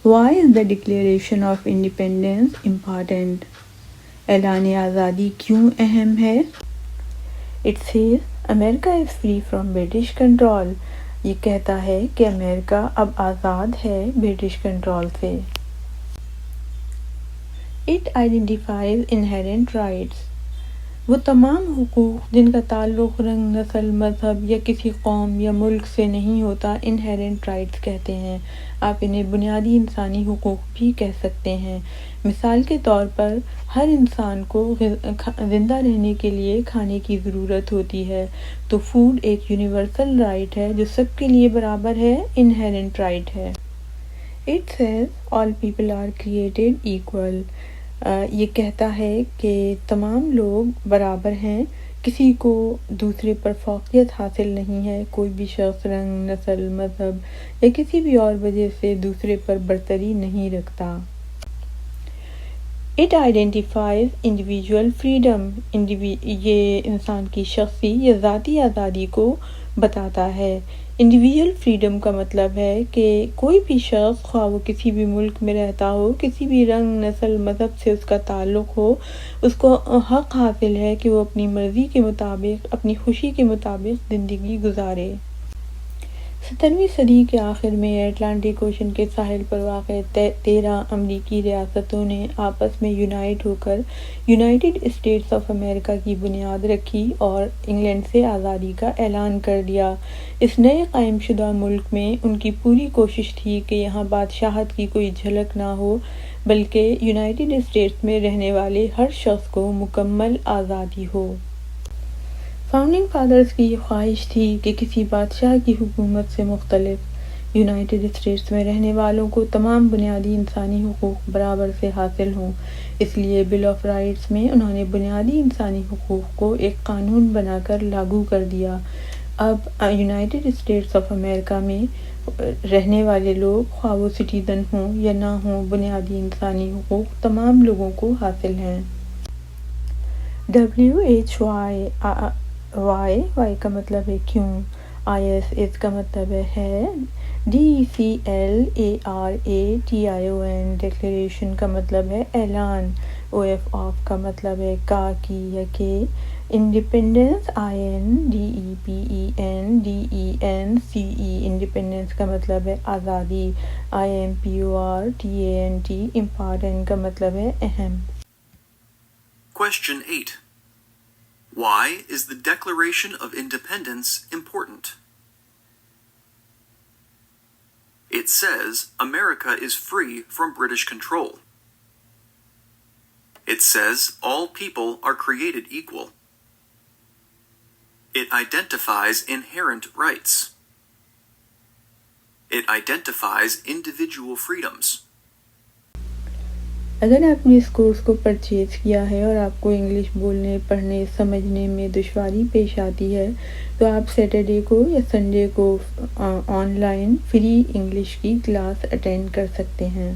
Why is the Declaration of Independence important? اعلان آزادی کیوں اہم ہے؟ It says America is free from British control. یہ کہتا ہے کہ امریکہ اب آزاد ہے برٹش کنٹرول سے۔ It identifies inherent rights. وہ تمام حقوق جن کا تعلق رنگ، نسل، مذہب یا کسی قوم یا ملک سے نہیں ہوتا inherent rights کہتے ہیں۔ آپ انہیں بنیادی انسانی حقوق بھی کہہ سکتے ہیں۔ مثال کے طور پر ہر انسان کو زندہ رہنے کے لیے کھانے کی ضرورت ہوتی ہے، تو فوڈ ایک یونیورسل رائٹ ہے جو سب کے لیے برابر ہے، inherent رائٹ ہے۔ It says all people are created equal. یہ کہتا ہے کہ تمام لوگ برابر ہیں، کسی کو دوسرے پر فوقیت حاصل نہیں ہے، کوئی بھی شخص رنگ، نسل، مذہب یا کسی بھی اور وجہ سے دوسرے پر برتری نہیں رکھتا۔ It identifies individual freedom. یہ انسان کی شخصی یا ذاتی آزادی کو بتاتا ہے۔ انڈیویجول فریڈم کا مطلب ہے کہ کوئی بھی شخص خواہ وہ کسی بھی ملک میں رہتا ہو، کسی بھی رنگ، نسل، مذہب سے اس کا تعلق ہو، اس کو حق حاصل ہے کہ وہ اپنی مرضی کے مطابق، اپنی خوشی کے مطابق زندگی گزارے۔ 17ویں صدی کے آخر میں اٹلانٹک اوشن کے ساحل پر واقع 13 امریکی ریاستوں نے آپس میں یونائٹ ہو کر یونائٹڈ اسٹیٹس آف امریکہ کی بنیاد رکھی اور انگلینڈ سے آزادی کا اعلان کر دیا۔ اس نئے قائم شدہ ملک میں ان کی پوری کوشش تھی کہ یہاں بادشاہت کی کوئی جھلک نہ ہو، بلکہ یونائٹڈ اسٹیٹس میں رہنے والے ہر شخص کو مکمل آزادی ہو۔ فاؤنڈنگ فادرز کی یہ خواہش تھی کہ کسی بادشاہ کی حکومت سے مختلف یونائٹڈ اسٹیٹس میں رہنے والوں کو تمام بنیادی انسانی حقوق برابر سے حاصل ہوں۔ اس لیے بل آف رائٹس میں انہوں نے بنیادی انسانی حقوق کو ایک قانون بنا کر لاگو کر دیا۔ اب یونائٹڈ اسٹیٹس آف امریکہ میں رہنے والے لوگ خواہ وہ سٹیزن ہوں یا نہ ہوں، بنیادی انسانی حقوق تمام لوگوں کو حاصل ہیں۔ وائی کا مطلب ہے کیوں، اس کا مطلب ہے DECLARATION، ڈیکلیریشن کا مطلب ہے اعلان، آف کا مطلب ہے کا، کی یا کہ، انڈیپینڈنس INDEPENDENCE، انڈیپینڈنس کا مطلب ہے آزادی، IMPORTANT، امپارٹنٹ کا مطلب ہے اہم۔ Question 8. Why is the Declaration of Independence important? It says America is free from British control. It says all people are created equal. It identifies inherent rights. It identifies individual freedoms. اگر آپ نے اس course کو purchase کیا ہے اور آپ کو English بولنے، پڑھنے، سمجھنے میں دشواری پیش آتی ہے تو آپ سیٹرڈے کو یا سنڈے کو آن لائن فری انگلش کی کلاس اٹینڈ کر سکتے ہیں۔